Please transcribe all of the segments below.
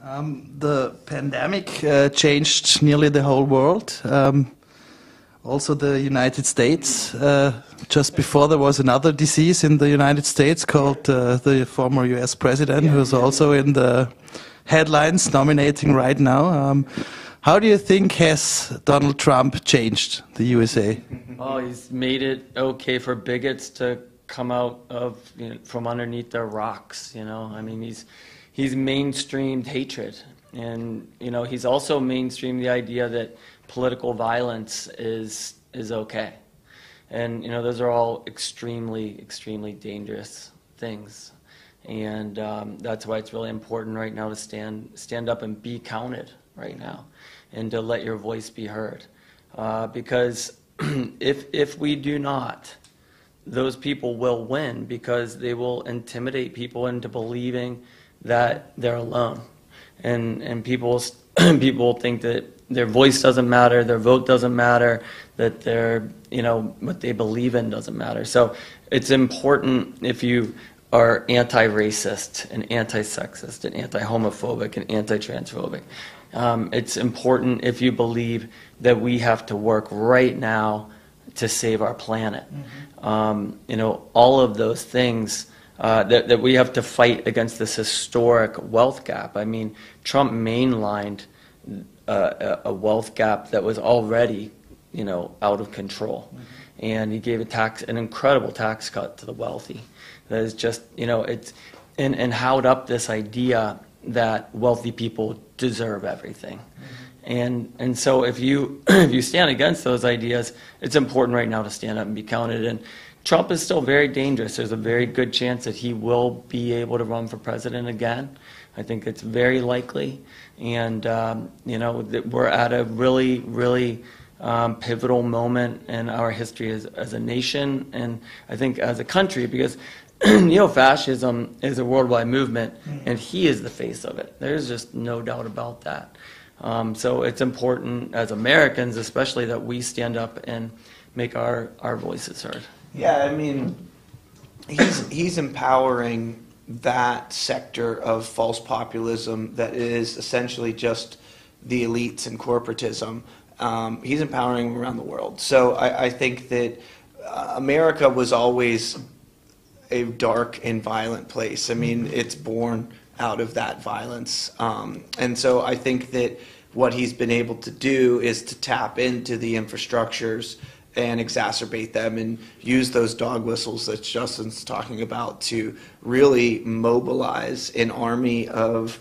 The pandemic changed nearly the whole world. Also the United States. Just before there was another disease in the United States called the former US president, who's also in the headlines nominating right now. How do you think has Donald Trump changed the USA? Oh, he's made it okay for bigots to come out of from underneath their rocks. I mean, he's mainstreamed hatred, and he's also mainstreamed the idea that political violence is okay, and those are all extremely dangerous things, and that's why it's really important right now to stand up and be counted right now, and to let your voice be heard, because if we do not, those people will win, because they will intimidate people into believing that they're alone, and people think that their voice doesn't matter, their vote doesn't matter, that their what they believe in doesn't matter. So it's important, if you are anti-racist and anti-sexist and anti-homophobic and anti-transphobic, it's important if you believe that we have to work right now to save our planet. All of those things, that we have to fight against this historic wealth gap. I mean, Trump mainlined a wealth gap that was already, out of control, and he gave an incredible tax cut to the wealthy. That is just, and held up this idea that wealthy people deserve everything. And so if you stand against those ideas, it's important right now to stand up and be counted. And Trump is still very dangerous. There's a very good chance that he will be able to run for president again. I think it's very likely. And that we're at a really pivotal moment in our history as a nation, and I think as a country, because neo-fascism is a worldwide movement, and he is the face of it. There's just no doubt about that. So it's important as Americans, especially, that we stand up and make our voices heard. Yeah, I mean, he's empowering that sector of false populism that is essentially just the elites and corporatism. He's empowering them around the world. So I think that America was always a dark and violent place. I mean, it's born out of that violence. And so I think that what he's been able to do is to tap into the infrastructures and exacerbate them and use those dog whistles that Justin's talking about to really mobilize an army of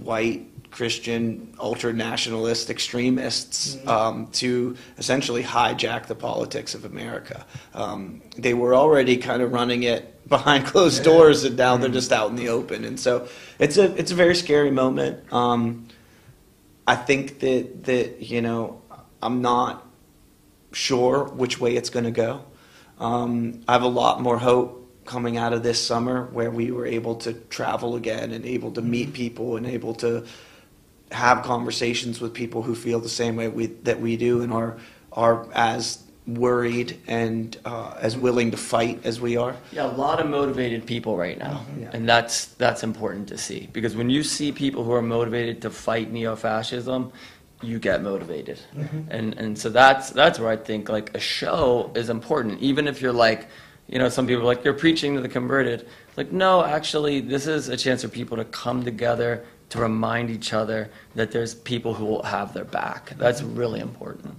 white Christian ultra-nationalist extremists to essentially hijack the politics of America. They were already kind of running it behind closed doors, and now they're just out in the open. And so it's a very scary moment. I think that I'm not sure which way it's going to go. I have a lot more hope coming out of this summer, where we were able to travel again and able to meet people and able to have conversations with people who feel the same way that we do, and are as worried and as willing to fight as we are. Yeah, a lot of motivated people right now, and that's important to see, because when you see people who are motivated to fight neo-fascism, you get motivated. And so that's where I think like a show is important, even if you're like, some people are like, you're preaching to the converted. Like, no, actually, this is a chance for people to come together, to remind each other that there's people who will have their back. That's really important.